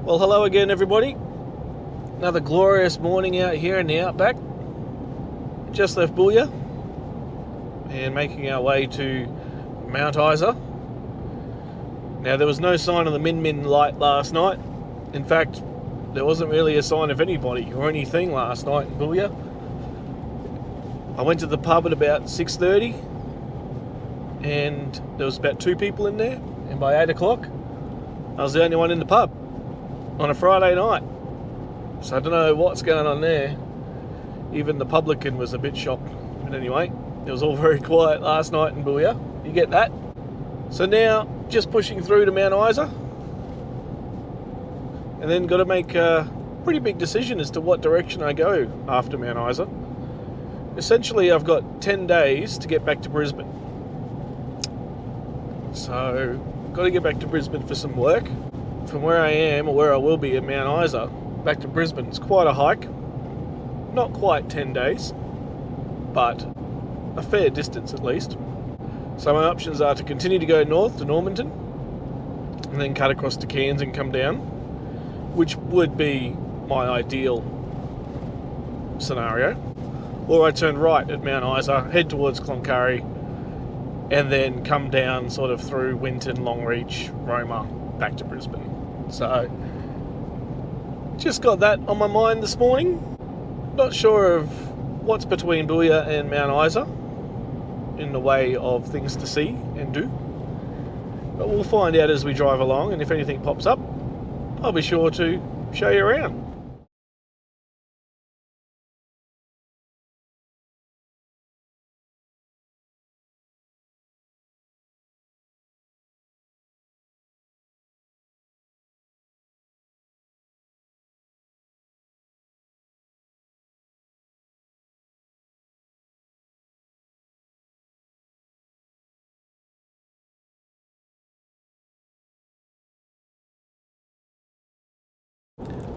Well, hello again, everybody. Another glorious morning out here in the Outback. Just left Booyah and making our way to Mount Isa. Now, there was no sign of the Min light last night. In fact, there wasn't really a sign of anybody or anything last night in Booyah. I went to the pub at about 6:30 and there was about 2 people in there, and by 8 o'clock I was the only one in the pub on a Friday night. So I don't know what's going on there. Even the publican was a bit shocked. But anyway, it was all very quiet last night in Booyah. You get that? So now, just pushing through to Mount Isa. And then got to make a pretty big decision as to what direction I go after Mount Isa. Essentially, I've got 10 days to get back to Brisbane. So, got to get back to Brisbane for some work. From where I am, or where I will be at Mount Isa, back to Brisbane, it's quite a hike. Not quite 10 days, but a fair distance at least. So my options are to continue to go north to Normanton, and then cut across to Cairns and come down, which would be my ideal scenario. Or I turn right at Mount Isa, head towards Cloncurry, and then come down sort of through Winton, Longreach, Roma, back to Brisbane. So, just got that on my mind this morning. Not sure of what's between Booyah and Mount Isa in the way of things to see and do. But we'll find out as we drive along, and if anything pops up, I'll be sure to show you around.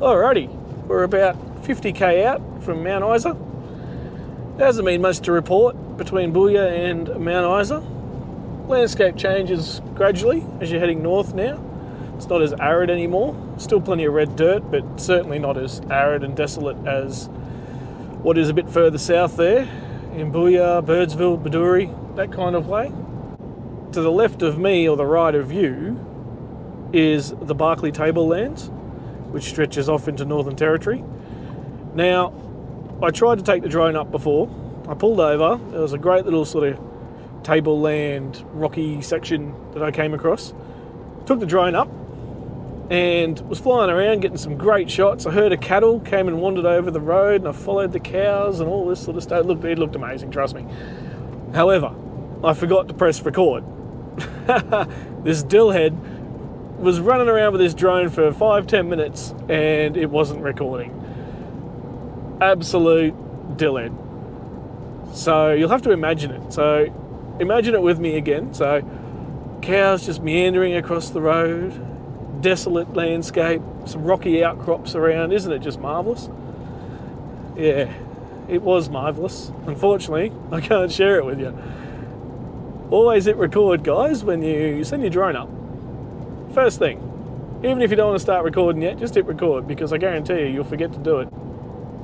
Alrighty, we're about 50k out from Mount Isa. There hasn't been much to report between Booyah and Mount Isa. Landscape changes gradually as you're heading north now. It's not as arid anymore. Still plenty of red dirt, but certainly not as arid and desolate as what is a bit further south there in Booyah, Birdsville, Baduri, that kind of way. To the left of me, or the right of you, is the Barkly Tablelands, which stretches off into Northern Territory. Now, I tried to take the drone up before. I pulled over. There was a great little sort of tableland, rocky section that I came across. Took the drone up and was flying around getting some great shots. I heard a cattle came and wandered over the road, and I followed the cows and all this sort of stuff. It looked amazing, trust me. However, I forgot to press record. This dillhead was running around with this drone for 5-10 minutes and it wasn't recording. Absolute dillhead. So you'll have to imagine it. So imagine it with me again. So cows just meandering across the road, desolate landscape, some rocky outcrops around. Isn't it just marvellous? Yeah, it was marvellous. Unfortunately, I can't share it with you. Always hit record, guys, when you send your drone up. First thing, even if you don't want to start recording yet, just hit record, because I guarantee you'll forget to do it.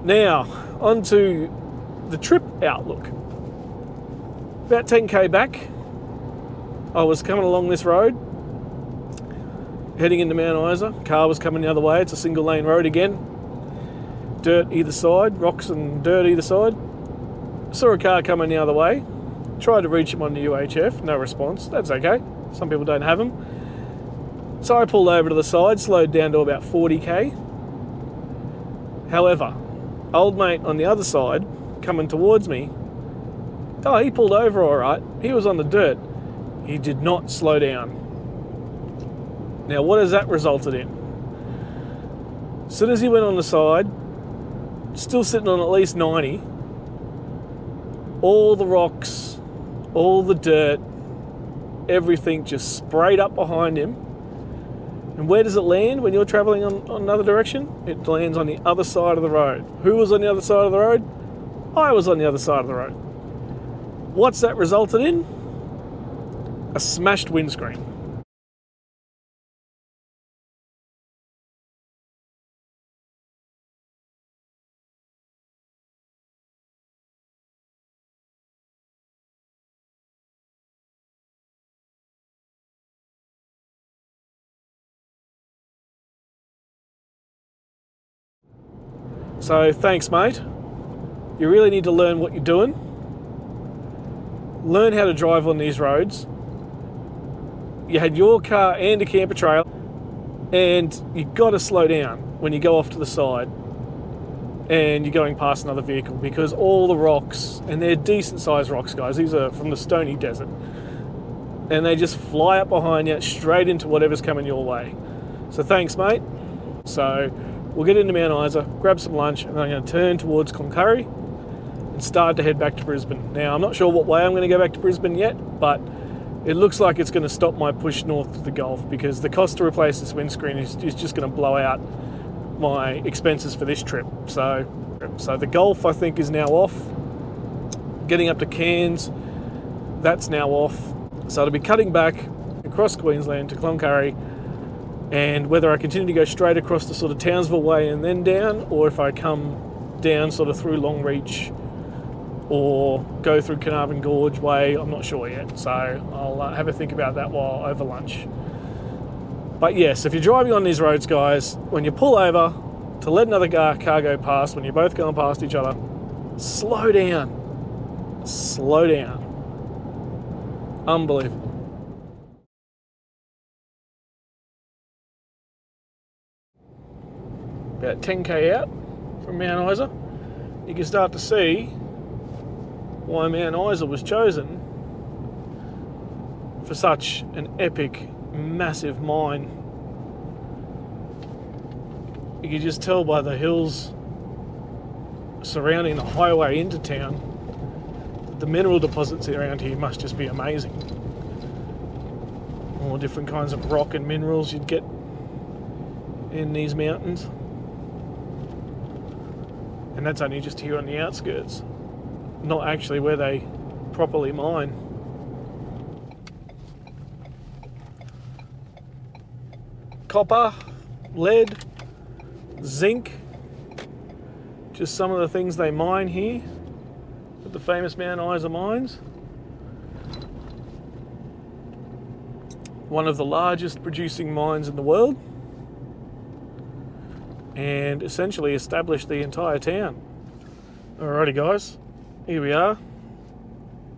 Now, on to the trip outlook. About 10k back, I was coming along this road, heading into Mount Isa. Car was coming the other way. It's a single lane road again. Dirt either side, rocks and dirt either side. Saw a car coming the other way. Tried to reach him on the UHF, no response. That's okay. Some people don't have them. So I pulled over to the side, slowed down to about 40k. However, old mate on the other side, coming towards me, he pulled over all right. He was on the dirt. He did not slow down. Now, what has that resulted in? As soon as he went on the side, still sitting on at least 90, all the rocks, all the dirt, everything just sprayed up behind him. And where does it land when you're travelling on another direction? It lands on the other side of the road. Who was on the other side of the road? I was on the other side of the road. What's that resulted in? A smashed windscreen. So thanks, mate. You really need to learn what you're doing. Learn how to drive on these roads. You had your car and a camper trailer, and you've got to slow down when you go off to the side and you're going past another vehicle, because all the rocks, and they're decent sized rocks, guys, these are from the Stony Desert, and they just fly up behind you straight into whatever's coming your way. So thanks, mate. So we'll get into Mount Isa, grab some lunch, and I'm going to turn towards Cloncurry and start to head back to Brisbane. Now, I'm not sure what way I'm going to go back to Brisbane yet, but it looks like it's going to stop my push north to the Gulf, because the cost to replace this windscreen is just going to blow out my expenses for this trip. So the Gulf, I think, is now off. Getting up to Cairns, that's now off. So I'll be cutting back across Queensland to Cloncurry, and whether I continue to go straight across the sort of Townsville way and then down, or if I come down sort of through Longreach or go through Carnarvon Gorge way, I'm not sure yet. So I'll have a think about that while over lunch. But yes, if you're driving on these roads, guys, when you pull over to let another car go past, when you're both going past each other, slow down. Slow down. Unbelievable. About 10k out from Mount Isa, you can start to see why Mount Isa was chosen for such an epic, massive mine. You can just tell by the hills surrounding the highway into town that the mineral deposits around here must just be amazing. All different kinds of rock and minerals you'd get in these mountains. And that's only just here on the outskirts, not actually where they properly mine. Copper, lead, zinc, just some of the things they mine here at the famous Mount Isa mines. One of the largest producing mines in the world, and essentially established the entire town. Alrighty, guys, here we are,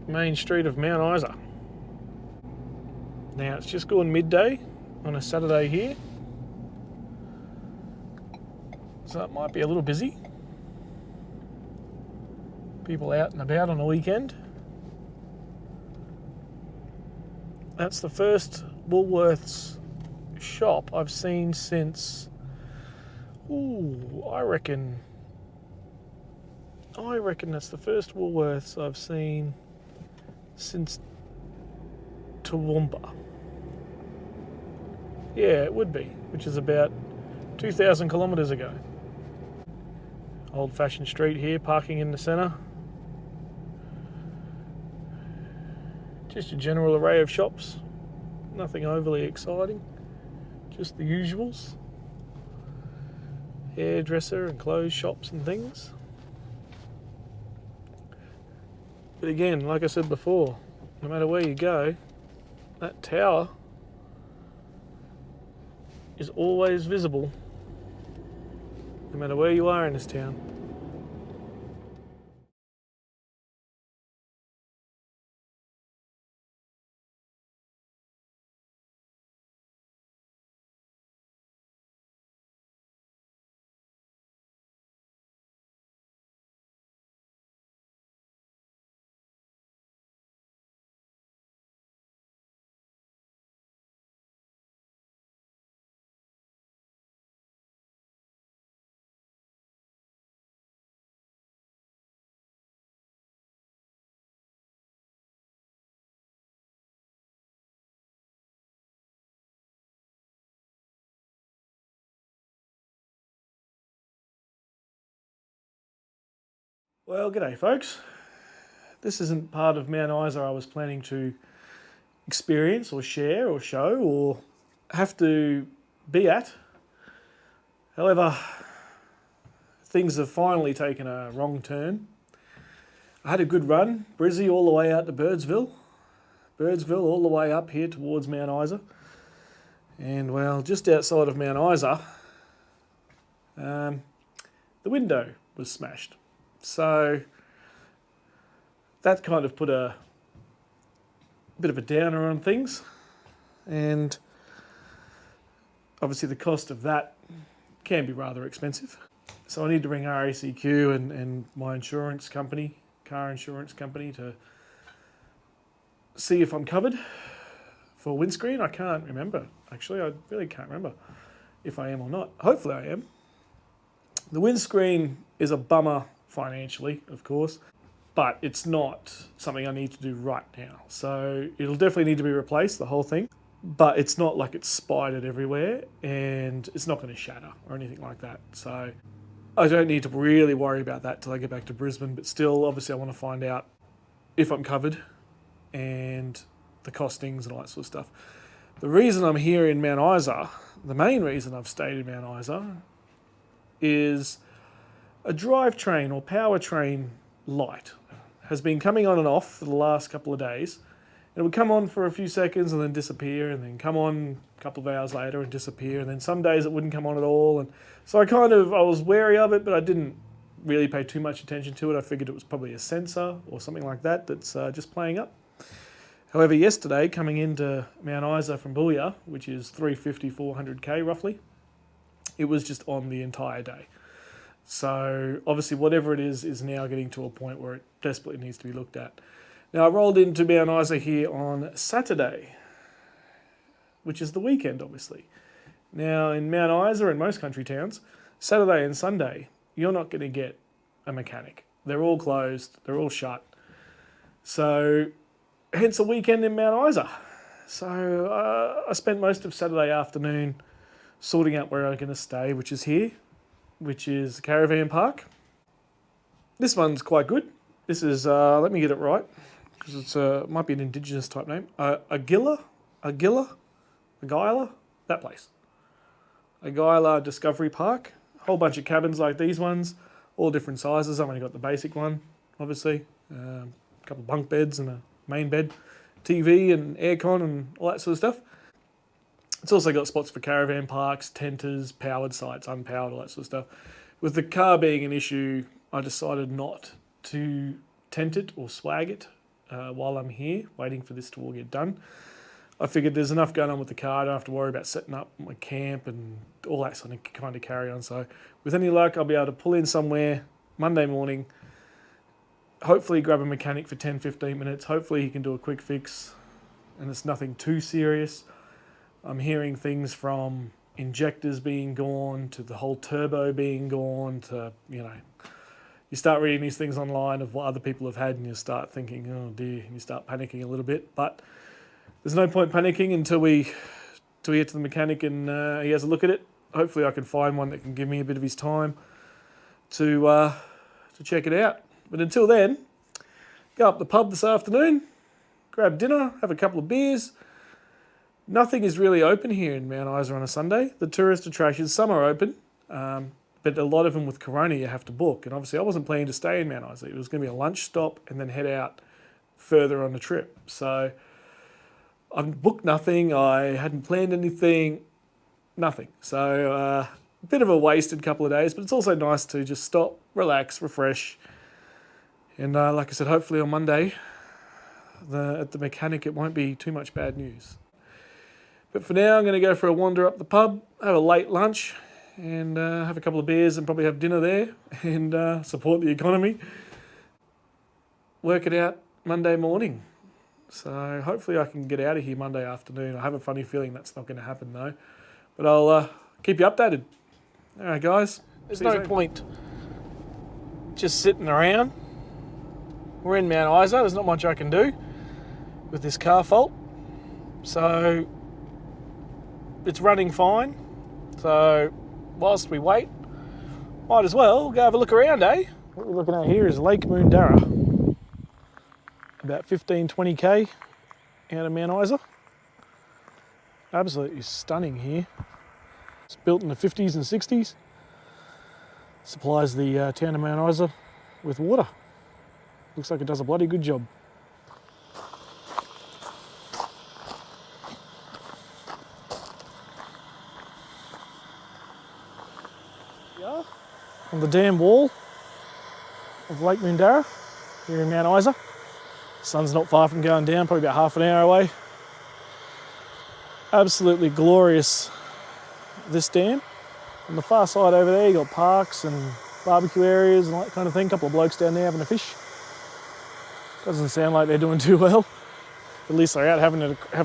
main street of Mount Isa. Now it's just gone midday on a Saturday here, so it might be a little busy. People out and about on the weekend. That's the first Woolworths shop I've seen since, I reckon that's the first Woolworths I've seen since Toowoomba. Yeah, it would be, which is about 2,000 kilometres ago. Old-fashioned street here, parking in the centre. Just a general array of shops, nothing overly exciting, just the usuals. Hairdresser and clothes shops and things. But again, like I said before, no matter where you go, that tower is always visible, no matter where you are in this town. Well, g'day folks. This isn't part of Mount Isa I was planning to experience or share or show or have to be at. However, things have finally taken a wrong turn. I had a good run, Brizzy all the way out to Birdsville all the way up here towards Mount Isa. And well, just outside of Mount Isa, the window was smashed. So that kind of put a bit of a downer on things, and obviously the cost of that can be rather expensive. So I need to ring RACQ and my insurance company, car insurance company, to see if I'm covered for windscreen. I can't remember, actually. I really can't remember if I am or not. Hopefully I am. The windscreen is a bummer financially, of course, but it's not something I need to do right now. So it'll definitely need to be replaced, the whole thing. But it's not like it's spidered everywhere, and it's not going to shatter or anything like that. So I don't need to really worry about that till I get back to Brisbane. But still, obviously, I want to find out if I'm covered and the costings and all that sort of stuff. The reason I'm here in Mount Isa, the main reason I've stayed in Mount Isa, is a drivetrain or powertrain light has been coming on and off for the last couple of days. It would come on for a few seconds and then disappear, and then come on a couple of hours later and disappear, and then some days it wouldn't come on at all. And so I was wary of it, but I didn't really pay too much attention to it. I figured it was probably a sensor or something like that that's just playing up. However, yesterday, coming into Mount Isa from Booyah, which is 350, 400k roughly, it was just on the entire day. So obviously whatever it is now getting to a point where it desperately needs to be looked at. Now, I rolled into Mount Isa here on Saturday, which is the weekend, obviously. Now, in Mount Isa and most country towns, Saturday and Sunday, you're not going to get a mechanic. They're all closed. They're all shut. So, hence a weekend in Mount Isa. So, I spent most of Saturday afternoon sorting out where I'm going to stay, which is here, which is a caravan park. This one's quite good. This is, let me get it right, because it might be an indigenous type name. Agila, that place. Agila Discovery Park. A whole bunch of cabins like these ones, all different sizes. I've only got the basic one, obviously. A couple of bunk beds and a main bed, TV and aircon and all that sort of stuff. It's also got spots for caravan parks, tenters, powered sites, unpowered, all that sort of stuff. With the car being an issue, I decided not to tent it or swag it while I'm here, waiting for this to all get done. I figured there's enough going on with the car. I don't have to worry about setting up my camp and all that sort of kind of carry on. So with any luck, I'll be able to pull in somewhere Monday morning, hopefully grab a mechanic for 10, 15 minutes. Hopefully he can do a quick fix and it's nothing too serious. I'm hearing things from injectors being gone to the whole turbo being gone to, you start reading these things online of what other people have had and you start thinking, oh dear, and you start panicking a little bit. But there's no point panicking until we get to the mechanic and he has a look at it. Hopefully I can find one that can give me a bit of his time to check it out. But until then, go up the pub this afternoon, grab dinner, have a couple of beers. Nothing is really open here in Mount Isa on a Sunday. The tourist attractions, some are open, but a lot of them with Corona you have to book. And obviously I wasn't planning to stay in Mount Isa. It was going to be a lunch stop and then head out further on the trip. So I've booked nothing. I hadn't planned anything, nothing. So a bit of a wasted couple of days, but it's also nice to just stop, relax, refresh. And like I said, hopefully on Monday at the mechanic it won't be too much bad news. But for now, I'm going to go for a wander up the pub, have a late lunch, and have a couple of beers and probably have dinner there and support the economy. Work it out Monday morning. So hopefully I can get out of here Monday afternoon. I have a funny feeling that's not going to happen though. But I'll keep you updated. All right, guys. There's no point just sitting around. We're in Mount Isa. There's not much I can do with this car fault. So it's running fine. So whilst we wait, might as well go have a look around, eh? What we're looking at here is Lake Moondara. About 15, 20k out of Mount Isa. Absolutely stunning here. It's built in the 50s and 60s. Supplies the town of Mount Isa with water. Looks like it does a bloody good job. Yeah. on the dam wall of Lake Moondara here in Mount Isa. The sun's not far from going down, probably about half an hour away. Absolutely glorious, this dam. On the far side over there, you got parks and barbecue areas and all that kind of thing. A couple of blokes down there having a fish. Doesn't sound like they're doing too well. At least they're out having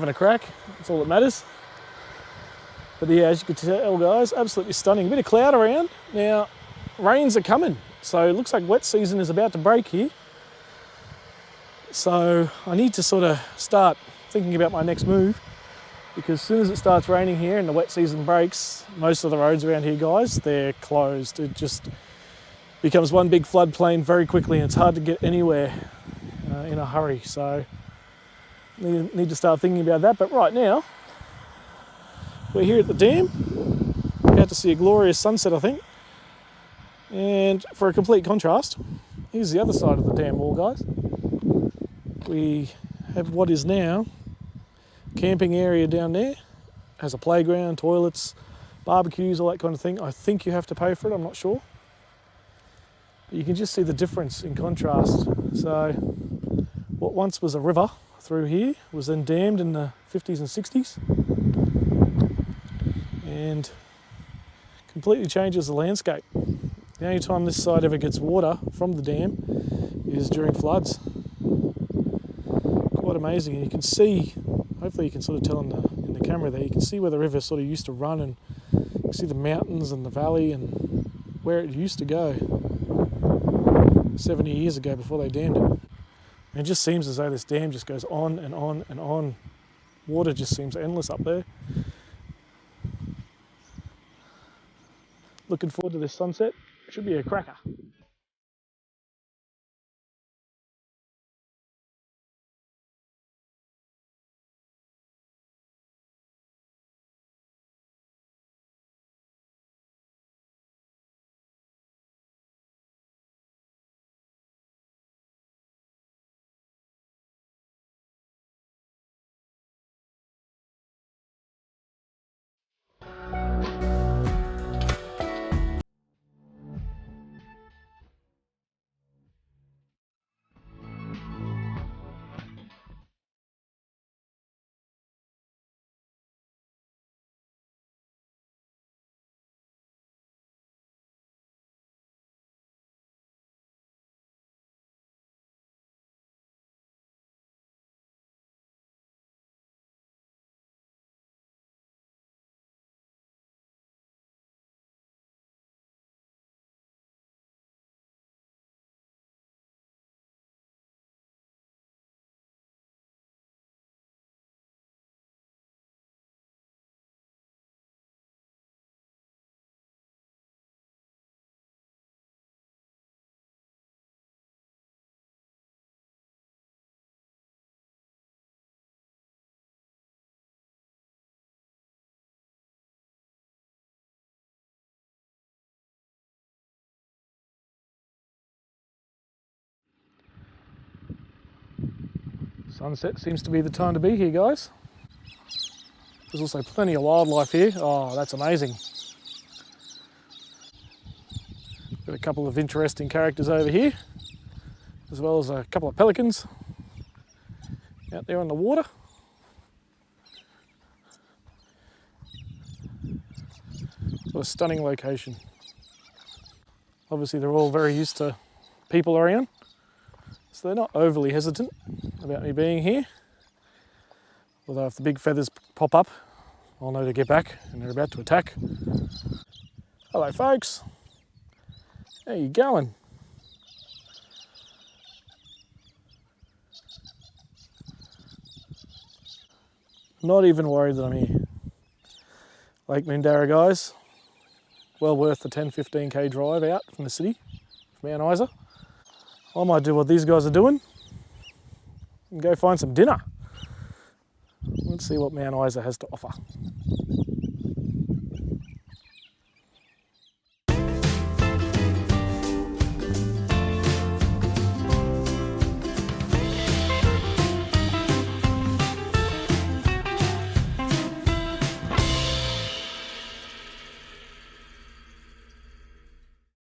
a crack. That's all that matters. But yeah, as you can tell, guys, absolutely stunning. A bit of cloud around. Now, rains are coming. So it looks like wet season is about to break here. So I need to sort of start thinking about my next move, because as soon as it starts raining here and the wet season breaks, most of the roads around here, guys, they're closed. It just becomes one big floodplain very quickly, and it's hard to get anywhere in a hurry. So need to start thinking about that. But right now, we're here at the dam, about to see a glorious sunset, I think. And for a complete contrast, here's the other side of the dam wall, guys. We have what is now camping area down there. Has a playground, toilets, barbecues, all that kind of thing. I think you have to pay for it, I'm not sure. But you can just see the difference in contrast. So what once was a river through here was then dammed in the 50s and 60s. And completely changes the landscape. The only time this side ever gets water from the dam is during floods. Quite amazing. And you can see, hopefully you can sort of tell in the camera there, you can see where the river sort of used to run, and you can see the mountains and the valley and where it used to go 70 years ago before they dammed it. And it just seems as though this dam just goes on and on and on. Water just seems endless up there. Looking forward to this sunset. Should be a cracker. Sunset seems to be the time to be here, guys. There's also plenty of wildlife here. Oh, that's amazing. Got a couple of interesting characters over here, as well as a couple of pelicans out there on the water. What a stunning location. Obviously they're all very used to people around, so they're not overly hesitant about me being here. Although if the big feathers pop up, I'll know to get back, and they're about to attack. Hello folks, how you going? Not even worried that I'm here. Lake Moondara, guys, well worth the 10-15k drive out from the city, from Mount Isa. I might do what these guys are doing and go find some dinner. Let's see what Mount Isa has to offer.